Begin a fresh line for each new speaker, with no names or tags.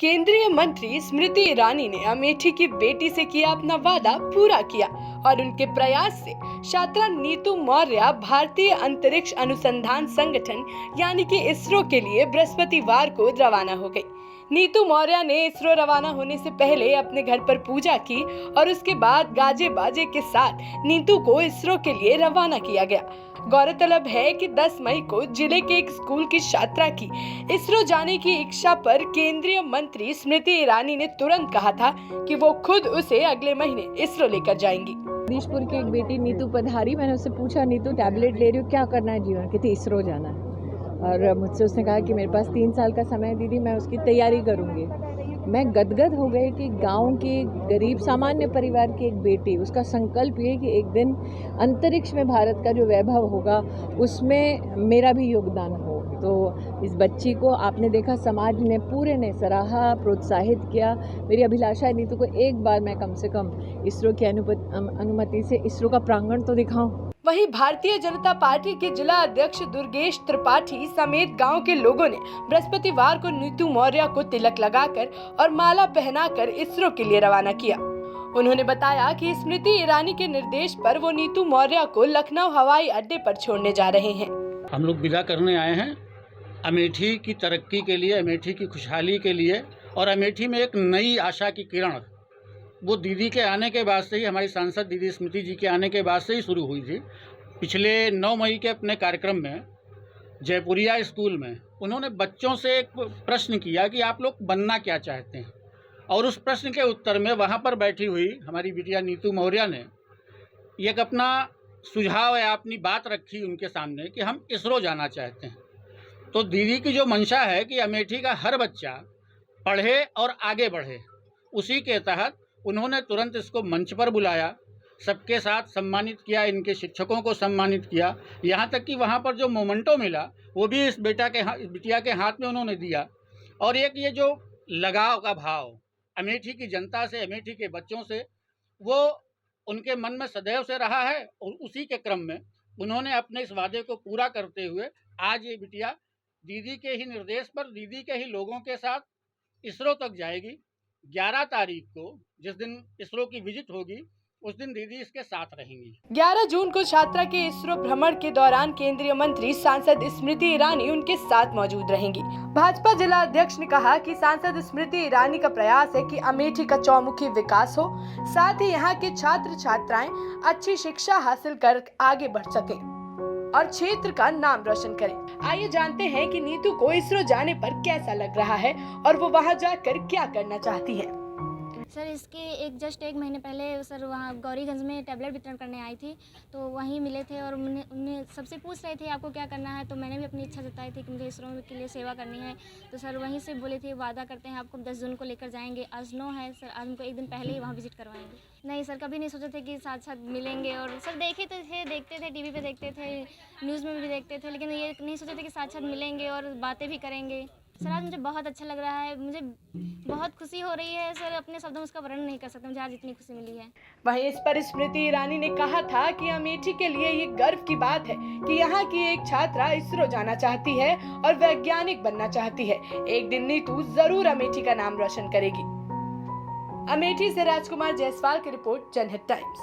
केंद्रीय मंत्री स्मृति ईरानी ने अमेठी की बेटी से किया अपना वादा पूरा किया और उनके प्रयास से छात्रा नीतू मौर्य भारतीय अंतरिक्ष अनुसंधान संगठन यानी कि इसरो के लिए बृहस्पतिवार को रवाना हो गई। नीतू मौर्य ने इसरो रवाना होने से पहले अपने घर पर पूजा की और उसके बाद गाजे बाजे के साथ नीतू को इसरो के लिए रवाना किया गया। गौरतलब है कि 10 मई को जिले के एक स्कूल की छात्रा की इसरो जाने की इच्छा पर केंद्रीय मंत्री स्मृति ईरानी ने तुरंत कहा था कि वो खुद उसे अगले महीने इसरो लेकर जाएंगी।
जगदीशपुर की एक बेटी नीतू पधारी, मैंने उससे पूछा नीतू टैबलेट ले रही हो, क्या करना है जीवन, कहती इसरो जाना है। और मुझसे उसने कहा कि मेरे पास 3 साल का समय है दीदी, मैं उसकी तैयारी करूँगी। मैं गदगद हो गई कि गांव की गरीब सामान्य परिवार की एक बेटी, उसका संकल्प ये कि एक दिन अंतरिक्ष में भारत का जो वैभव होगा उसमें मेरा भी योगदान हो। तो इस बच्ची को आपने देखा, समाज ने पूरे ने सराहा, प्रोत्साहित किया। मेरी अभिलाषा है नीतू को एक बार मैं कम से कम इसरो की अनुमति से इसरो का प्रांगण तो दिखाऊं।
वहीं भारतीय जनता पार्टी के जिला अध्यक्ष दुर्गेश त्रिपाठी समेत गांव के लोगों ने बृहस्पतिवार को नीतू मौर्य को तिलक लगाकर और माला पहनाकर इसरो के लिए रवाना किया। उन्होंने बताया कि स्मृति ईरानी के निर्देश पर वो नीतू मौर्य को लखनऊ हवाई अड्डे पर छोड़ने जा रहे हैं।
हम लोग विदा करने आए हैं अमेठी की तरक्की के लिए, अमेठी की खुशहाली के लिए, और अमेठी में एक नई आशा की किरण वो दीदी के आने के बाद से ही, हमारी सांसद दीदी स्मृति जी के आने के बाद से ही शुरू हुई थी। पिछले 9 मई के अपने कार्यक्रम में जयपुरिया स्कूल में उन्होंने बच्चों से एक प्रश्न किया कि आप लोग बनना क्या चाहते हैं, और उस प्रश्न के उत्तर में वहाँ पर बैठी हुई हमारी बिटिया नीतू मौर्य ने एक अपना सुझाव या अपनी बात रखी उनके सामने कि हम इसरो जाना चाहते हैं। तो दीदी की जो मंशा है कि अमेठी का हर बच्चा पढ़े और आगे बढ़े, उसी के तहत उन्होंने तुरंत इसको मंच पर बुलाया, सबके साथ सम्मानित किया, इनके शिक्षकों को सम्मानित किया, यहाँ तक कि वहाँ पर जो मोमेंटो मिला वो भी इस बिटिया के हाथ में उन्होंने दिया। और एक ये जो लगाव का भाव अमेठी की जनता से, अमेठी के बच्चों से, वो उनके मन में सदैव से रहा है, और उसी के क्रम में उन्होंने अपने इस वादे को पूरा करते हुए आज ये बिटिया दीदी के ही निर्देश पर, दीदी के ही लोगों के साथ इसरो तक जाएगी। 11 तारीख को जिस दिन इसरो की विजिट होगी उस दिन दीदी इसके साथ रहेंगी।
11 जून को छात्रा के इसरो भ्रमण के दौरान केंद्रीय मंत्री सांसद स्मृति ईरानी उनके साथ मौजूद रहेंगी। भाजपा जिला अध्यक्ष ने कहा कि सांसद स्मृति ईरानी का प्रयास है कि अमेठी का चौमुखी विकास हो, साथ ही यहाँ के छात्र छात्राएं अच्छी शिक्षा हासिल कर आगे बढ़ सके और क्षेत्र का नाम रोशन करें। आइए जानते हैं कि नीतू को इसरो जाने पर कैसा लग रहा है और वो वहां जाकर क्या करना चाहती है।
सर, इसके जस्ट एक महीने पहले सर वहाँ गौरीगंज में टैबलेट वितरण करने आई थी, तो वहीं मिले थे और उन्हें सबसे पूछ रहे थे आपको क्या करना है। तो मैंने भी अपनी इच्छा जताई थी कि मुझे इसरो के लिए सेवा करनी है। तो सर वहीं से बोले थे वादा करते हैं आपको 10 जून को लेकर जाएंगे। आज 9 है सर, आज हमको एक दिन पहले ही वहाँ विजिट करवाएंगे। नहीं सर, कभी नहीं सोचे थे कि साथ साथ मिलेंगे। और सर देखते थे टीवी पे देखते थे, न्यूज़ में भी देखते थे, लेकिन ये नहीं सोचे थे कि साथ साथ मिलेंगे और बातें भी करेंगे। सर आज मुझे बहुत अच्छा लग रहा है, मुझे बहुत खुशी हो रही है सर, अपने शब्दों में उसका वर्णन नहीं कर सकता मुझे आज इतनी खुशी मिली है।
वहीं इस पर स्मृति ईरानी ने कहा था कि अमेठी के लिए ये गर्व की बात है कि यहाँ की एक छात्रा इसरो जाना चाहती है और वैज्ञानिक बनना चाहती है। एक दिन नीतू जरूर अमेठी का नाम रोशन करेगी। अमेठी से राजकुमार जायसवाल की रिपोर्ट, जनहित टाइम्स।